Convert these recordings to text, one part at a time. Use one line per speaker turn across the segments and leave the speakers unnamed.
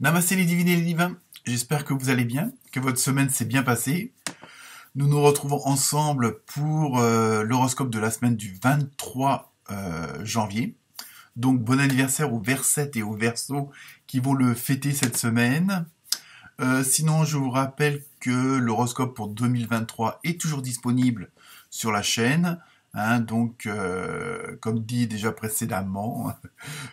Namasté les divines et les divins, j'espère que vous allez bien, que votre semaine s'est bien passée. Nous nous retrouvons ensemble pour l'horoscope de la semaine du 23 janvier. Donc bon anniversaire aux Versettes et aux Verseaux qui vont le fêter cette semaine. Sinon, je vous rappelle que l'horoscope pour 2023 est toujours disponible sur la chaîne. Donc, comme dit déjà précédemment,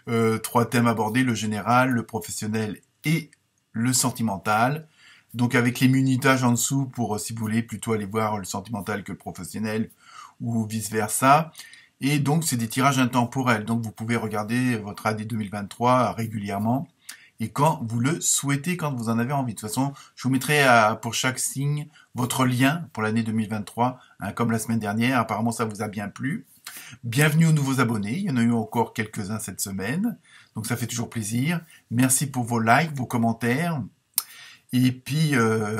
3 thèmes abordés, le général, le professionnel et le sentimental. Donc avec les munitages en dessous pour, si vous voulez, plutôt aller voir le sentimental que le professionnel ou vice-versa. Et donc c'est des tirages intemporels, donc vous pouvez regarder votre année 2023 régulièrement et quand vous le souhaitez, quand vous en avez envie. De toute façon, je vous mettrai pour chaque signe votre lien pour l'année 2023, comme la semaine dernière. Apparemment, ça vous a bien plu. Bienvenue aux nouveaux abonnés. Il y en a eu encore quelques-uns cette semaine, donc ça fait toujours plaisir. Merci pour vos likes, vos commentaires. Et puis,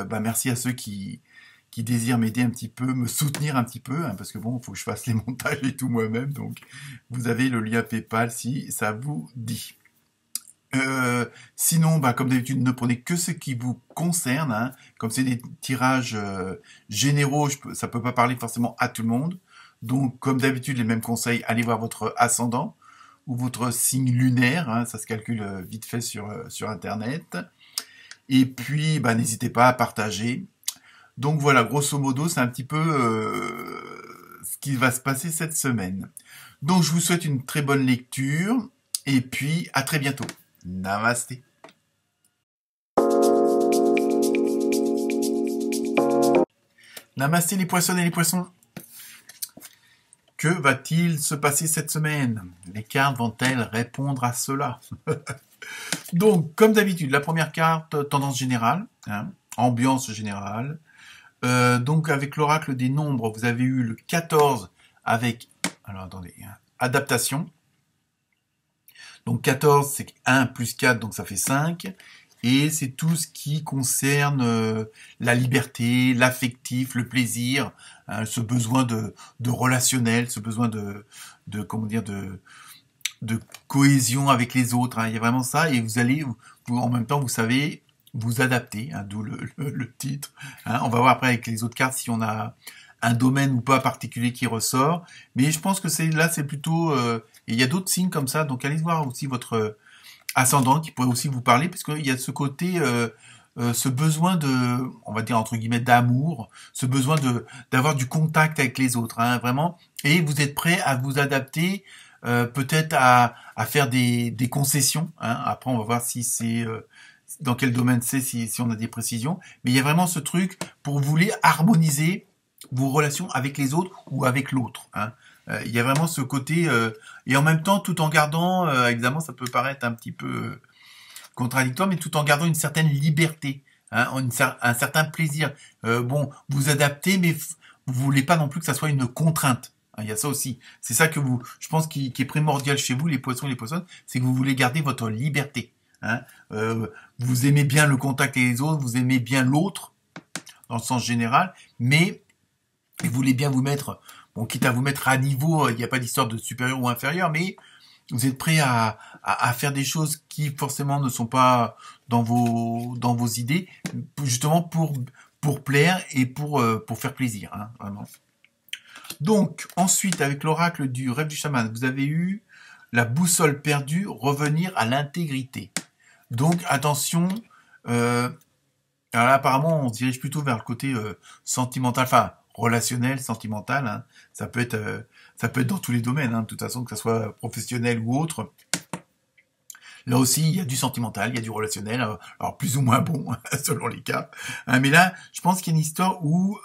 merci à ceux qui désirent m'aider un petit peu, me soutenir un petit peu, parce que bon, il faut que je fasse les montages et tout moi-même. Donc, vous avez le lien PayPal si ça vous dit. Sinon, comme d'habitude, ne prenez que ce qui vous concerne. Comme c'est des tirages généraux, ça peut pas parler forcément à tout le monde. Donc, comme d'habitude, les mêmes conseils, allez voir votre ascendant ou votre signe lunaire. Ça se calcule vite fait sur Internet. Et puis, n'hésitez pas à partager. Donc voilà, grosso modo, c'est un petit peu ce qui va se passer cette semaine. Donc, je vous souhaite une très bonne lecture. Et puis, à très bientôt. Namasté. Namasté les poissons et les poissons. Que va-t-il se passer cette semaine? Les cartes vont-elles répondre à cela? Donc, comme d'habitude, la première carte, tendance générale, ambiance générale. Donc, avec l'oracle des nombres, vous avez eu le 14 avec, alors attendez, adaptation. Donc 14, c'est 1 plus 4, donc ça fait 5. Et c'est tout ce qui concerne la liberté, l'affectif, le plaisir, ce besoin de relationnel, ce besoin de cohésion avec les autres. Il y a vraiment ça. Et vous allez, en même temps, vous savez vous adapter, d'où le titre. On va voir après avec les autres cartes si on a un domaine ou pas particulier qui ressort. Mais je pense que c'est plutôt... et il y a d'autres signes comme ça, donc allez voir aussi votre ascendant qui pourrait aussi vous parler, parce qu'il y a ce côté, ce besoin de, on va dire entre guillemets, d'amour, ce besoin d'avoir du contact avec les autres, vraiment, et vous êtes prêt à vous adapter, peut-être à faire des concessions. Après, on va voir si c'est... dans quel domaine c'est, si on a des précisions. Mais il y a vraiment ce truc pour vous voulez harmoniser vos relations avec les autres ou avec l'autre. Il y a vraiment ce côté, et en même temps, tout en gardant, évidemment, ça peut paraître un petit peu contradictoire, mais tout en gardant une certaine liberté, un certain plaisir. Vous adaptez, mais vous voulez pas non plus que ça soit une contrainte. Il y a ça aussi. C'est ça que je pense, qui est primordial chez vous, les poissons et les poissonnes, c'est que vous voulez garder votre liberté. Vous aimez bien le contact avec les autres, vous aimez bien l'autre, dans le sens général, mais vous voulez bien vous mettre, quitte à vous mettre à niveau, il n'y a pas d'histoire de supérieur ou inférieur, mais vous êtes prêt à faire des choses qui forcément ne sont pas dans vos idées, justement pour plaire et pour faire plaisir, vraiment. Donc, ensuite, avec l'oracle du rêve du chaman, vous avez eu la boussole perdue, revenir à l'intégrité. Donc, attention, alors là, apparemment, on se dirige plutôt vers le côté sentimental, enfin, relationnel, sentimental. Ça peut être dans tous les domaines, de toute façon, que ce soit professionnel ou autre. Là aussi, il y a du sentimental, il y a du relationnel, alors plus ou moins bon, selon les cas. Mais là, je pense qu'il y a une histoire où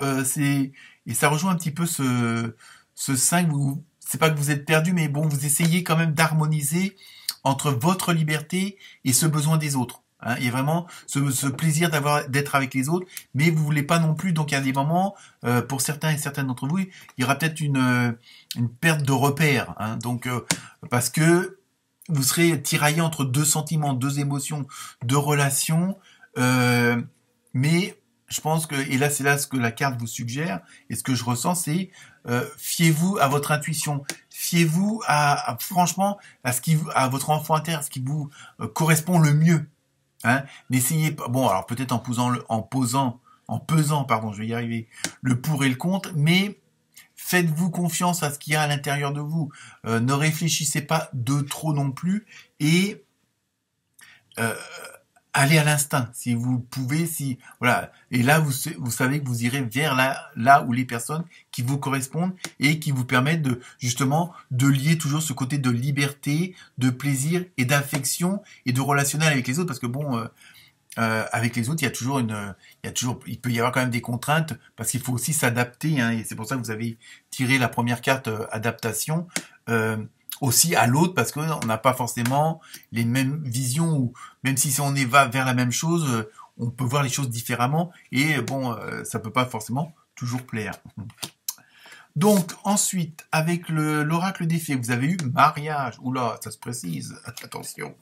et ça rejoint un petit peu ce 5, où c'est pas que vous êtes perdu, mais bon, vous essayez quand même d'harmoniser entre votre liberté et ce besoin des autres. Il y a vraiment ce plaisir d'être avec les autres, mais vous voulez pas non plus. Donc il y a des moments, pour certains et certaines d'entre vous, il y aura peut-être une perte de repère. Donc parce que vous serez tiraillé entre deux sentiments, deux émotions, deux relations, mais je pense que, et là c'est là ce que la carte vous suggère, et ce que je ressens, c'est fiez-vous à votre intuition, fiez-vous franchement à votre enfant intérieur, ce qui vous correspond le mieux. Hein. N'essayez pas, bon, alors peut-être en pesant, pardon, je vais y arriver, le pour et le contre, mais faites-vous confiance à ce qu'il y a à l'intérieur de vous. Ne réfléchissez pas de trop non plus et euh, allez à l'instinct. Si vous pouvez, si voilà. Et là, vous savez que vous irez vers là où les personnes qui vous correspondent et qui vous permettent de justement de lier toujours ce côté de liberté, de plaisir et d'affection et de relationnel avec les autres. Parce que bon, avec les autres, il peut y avoir quand même des contraintes parce qu'il faut aussi s'adapter. Hein, et c'est pour ça que vous avez tiré la première carte adaptation. Aussi à l'autre parce qu'on n'a pas forcément les mêmes visions ou même si on va vers la même chose, on peut voir les choses différemment et bon, ça peut pas forcément toujours plaire. Donc ensuite, avec l'oracle des fées, vous avez eu mariage. Oula, ça se précise. Attention.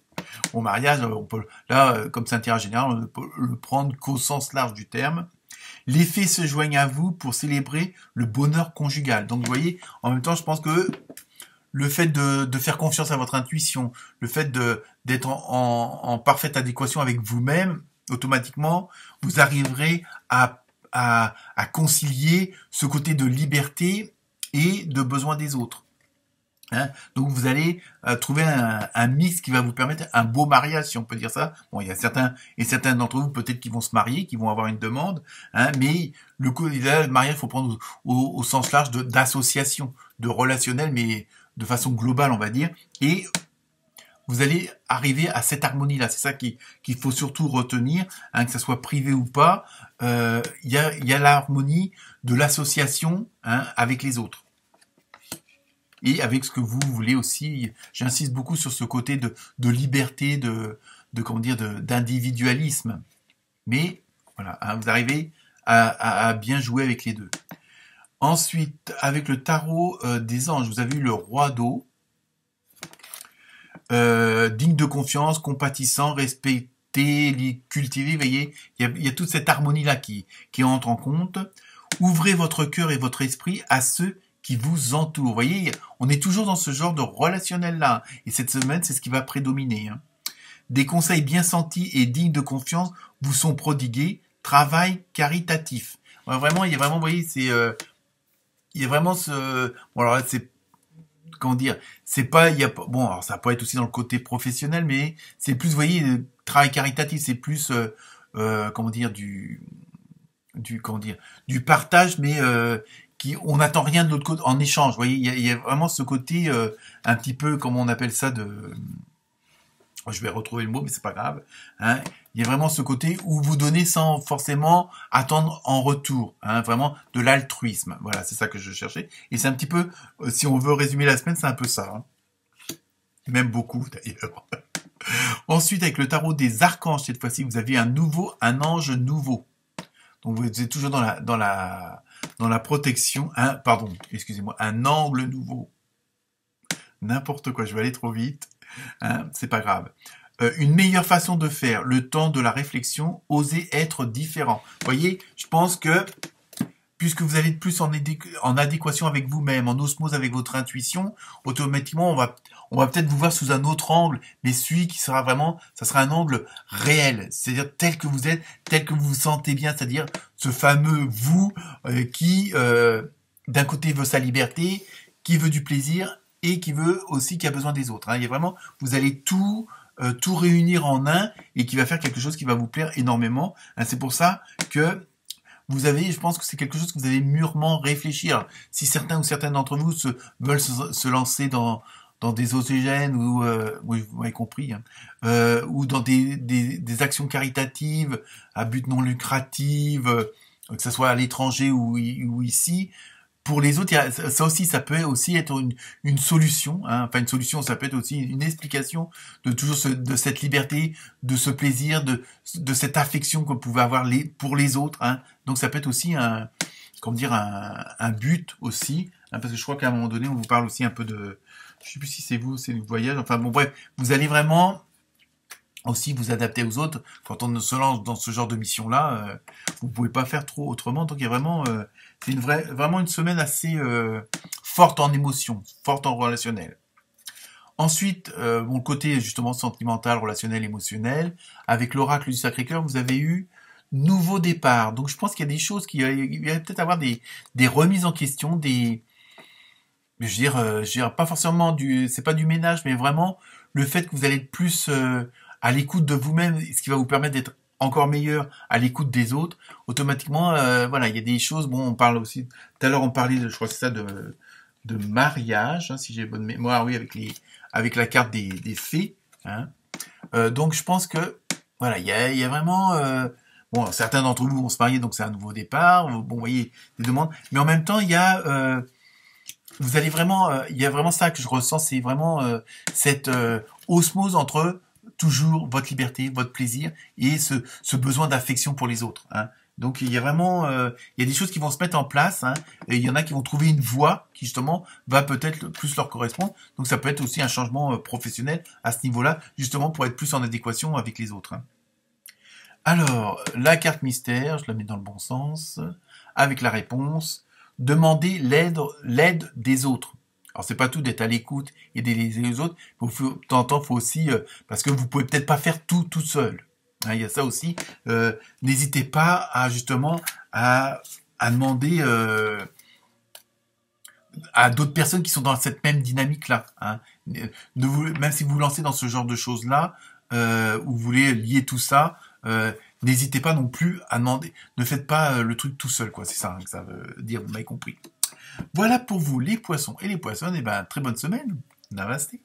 Au mariage, on peut là, comme c'est un tirage général, on peut le prendre qu'au sens large du terme. Les fées se joignent à vous pour célébrer le bonheur conjugal. Donc vous voyez, en même temps, je pense que le fait de faire confiance à votre intuition, le fait d'être en parfaite adéquation avec vous-même, automatiquement, vous arriverez à concilier ce côté de liberté et de besoin des autres. Hein, donc vous allez trouver un mix qui va vous permettre un beau mariage, si on peut dire ça. Bon, il y a certains d'entre vous peut-être qui vont se marier, qui vont avoir une demande, hein, mais le mariage, il faut prendre au sens large d'association, de relationnel, mais de façon globale, on va dire. Et vous allez arriver à cette harmonie-là. C'est ça qu'il faut surtout retenir, hein, que ça soit privé ou pas. Il y a l'harmonie de l'association, hein, avec les autres. Et avec ce que vous voulez aussi, j'insiste beaucoup sur ce côté de liberté, comment dire, d'individualisme. Mais voilà, hein, vous arrivez à bien jouer avec les deux. Ensuite, avec le tarot des anges, vous avez eu le roi d'eau, digne de confiance, compatissant, respecté, cultivé. Vous voyez, il y a toute cette harmonie-là qui entre en compte. Ouvrez votre cœur et votre esprit à ceux qui vous entourent. Vous voyez, on est toujours dans ce genre de relationnel-là. Et cette semaine, c'est ce qui va prédominer. Hein. Des conseils bien sentis et dignes de confiance vous sont prodigués. Travail caritatif. Ouais, vraiment, il y a vraiment, vous voyez, il y a vraiment ce... Bon, alors c'est... Comment dire, c'est pas, bon, alors ça peut être aussi dans le côté professionnel, mais c'est plus, vous voyez, le travail caritatif, c'est plus, comment dire, du partage, mais on n'attend rien de l'autre côté en échange. Vous voyez, il y a vraiment ce côté un petit peu, comment on appelle ça, je vais retrouver le mot, mais c'est pas grave. Hein. Il y a vraiment ce côté où vous donnez sans forcément attendre en retour. Hein, vraiment de l'altruisme. Voilà, c'est ça que je cherchais. Et c'est un petit peu, si on veut résumer la semaine, c'est un peu ça. Hein. Même beaucoup d'ailleurs. Ensuite, avec le tarot des archanges, cette fois-ci, vous avez un ange nouveau. Donc vous êtes toujours dans la protection. Pardon, excusez-moi, un angle nouveau. N'importe quoi, je vais aller trop vite. Hein, c'est pas grave. Une meilleure façon de faire, le temps de la réflexion, oser être différent. Vous voyez, je pense que puisque vous allez être plus en adéquation avec vous-même, en osmose avec votre intuition, automatiquement, on va peut-être vous voir sous un autre angle, mais celui qui sera vraiment, ça sera un angle réel, c'est-à-dire tel que vous êtes, tel que vous vous sentez bien, c'est-à-dire ce fameux vous qui, d'un côté, veut sa liberté, qui veut du plaisir et qui veut aussi, qui a besoin des autres. Hein. Il y a vraiment, vous allez tout réunir en un et qui va faire quelque chose qui va vous plaire énormément. Hein. C'est pour ça que je pense que c'est quelque chose que vous avez mûrement réfléchi. Alors, si certains ou certaines d'entre vous veulent se lancer dans des OCGN ou, oui, vous m'avez compris, hein, ou dans des actions caritatives à but non lucratif, que ce soit à l'étranger ou ici, pour les autres, ça aussi, ça peut aussi être une solution. Hein. Enfin, une solution, ça peut être aussi une explication de toujours de cette liberté, de ce plaisir, de cette affection que vous pouvez avoir pour les autres. Hein. Donc, ça peut être aussi un but aussi, hein, parce que je crois qu'à un moment donné, on vous parle aussi un peu de, je sais plus si c'est le voyage. Enfin bon, bref, vous allez vraiment aussi vous adapter aux autres. Quand on se lance dans ce genre de mission-là, vous pouvez pas faire trop autrement. Donc il y a vraiment, c'est vraiment une semaine assez forte en émotion, forte en relationnel. Ensuite, bon, le côté justement sentimental, relationnel, émotionnel, avec l'oracle du Sacré-Cœur, vous avez eu nouveau départ. Donc je pense qu'il y a des choses il va peut-être avoir des remises en question, je veux dire, pas forcément c'est pas du ménage, mais vraiment le fait que vous allez être plus à l'écoute de vous-même, ce qui va vous permettre d'être encore meilleur à l'écoute des autres. Automatiquement, voilà, il y a des choses. Bon, on parle aussi. Tout à l'heure, on parlait, je crois que c'est ça, de mariage, hein, si j'ai bonne mémoire, oui, avec la carte des fées. Hein. Donc, je pense que voilà, il y a vraiment. Bon, certains d'entre vous vont se marier, donc c'est un nouveau départ. Bon, vous voyez des demandes, mais en même temps, il y a vous allez vraiment, il y a vraiment ça que je ressens, c'est vraiment cette osmose entre toujours votre liberté, votre plaisir et ce besoin d'affection pour les autres. Hein. Donc il y a vraiment, il y a des choses qui vont se mettre en place, hein, et il y en a qui vont trouver une voie qui justement va peut-être plus leur correspondre. Donc ça peut être aussi un changement professionnel à ce niveau-là, justement pour être plus en adéquation avec les autres. Hein. Alors, la carte mystère, je la mets dans le bon sens, avec la réponse. Demander l'aide des autres. Alors c'est pas tout d'être à l'écoute et d'aider les autres, mais de temps en temps, faut aussi, parce que vous pouvez peut-être pas faire tout seul. Hein, il y a ça aussi. N'hésitez pas à justement à demander à d'autres personnes qui sont dans cette même dynamique-là. Hein. Même si vous vous lancez dans ce genre de choses-là, où vous voulez lier tout ça, n'hésitez pas non plus à demander. Ne faites pas le truc tout seul, quoi. C'est ça hein, que ça veut dire, vous m'avez compris. Voilà pour vous les poissons et les poissonnes, et ben très bonne semaine. Namasté.